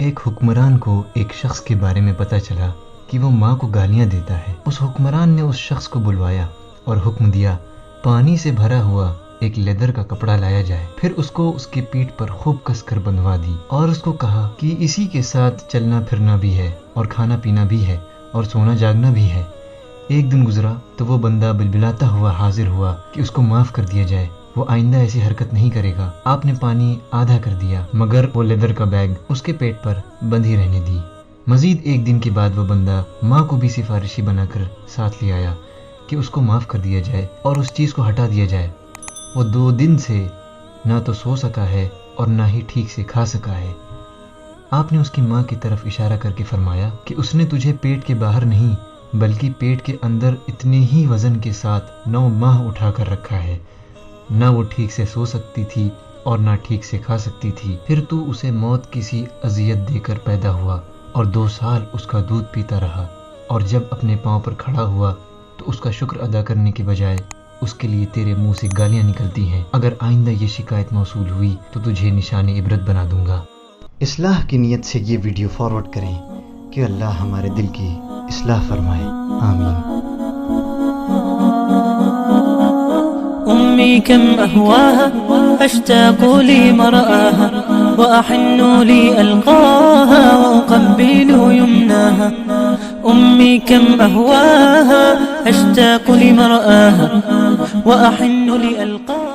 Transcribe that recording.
ایک حکمران کو ایک شخص کے بارے میں پتہ چلا کہ وہ ماں کو گالیاں دیتا ہے۔ اس حکمران نے اس شخص کو بلوایا اور حکم دیا پانی سے بھرا ہوا ایک لیدر کا کپڑا لایا جائے، پھر اس کو اس کی پیٹھ پر خوب کس کر بندھوا دی اور اس کو کہا کہ اسی کے ساتھ چلنا پھرنا بھی ہے اور کھانا پینا بھی ہے اور سونا جاگنا بھی ہے۔ ایک دن گزرا تو وہ بندہ بلبلاتا ہوا حاضر ہوا کہ اس کو معاف کر دیا جائے، وہ آئندہ ایسی حرکت نہیں کرے گا۔ آپ نے پانی آدھا کر دیا مگر وہ لیدر کا بیگ اس کے پیٹ پر بندھی رہنے دی۔ مزید ایک دن کے بعد وہ بندہ ماں کو بھی سفارشی بنا کر ساتھ لے آیا کہ اس کو معاف کر دیا جائے اور اس چیز کو ہٹا دیا جائے۔ وہ 2 دن سے نہ تو سو سکا ہے اور نہ ہی ٹھیک سے کھا سکا ہے۔ آپ نے اس کی ماں کی طرف اشارہ کر کے فرمایا کہ اس نے تجھے پیٹ کے باہر نہیں بلکہ پیٹ کے اندر اتنے ہی وزن کے ساتھ 9 ماہ اٹھا کر رکھا ہے، نہ وہ ٹھیک سے سو سکتی تھی اور نہ ٹھیک سے کھا سکتی تھی، پھر تو اسے موت کی سی اذیت دے کر پیدا ہوا اور 2 سال اس کا دودھ پیتا رہا، اور جب اپنے پاؤں پر کھڑا ہوا تو اس کا شکر ادا کرنے کے بجائے اس کے لیے تیرے منہ سے گالیاں نکلتی ہیں۔ اگر آئندہ یہ شکایت موصول ہوئی تو تجھے نشان عبرت بنا دوں گا۔ اصلاح کی نیت سے یہ ویڈیو فارورڈ کریں کہ اللہ ہمارے دل کی اصلاح فرمائے، آمین۔ أمي كم أهواها أشتاق لمرآها وأحن لألقاها وأقبل يمناها. أمي كم أهواها أشتاق لمرآها وأحن لألقاها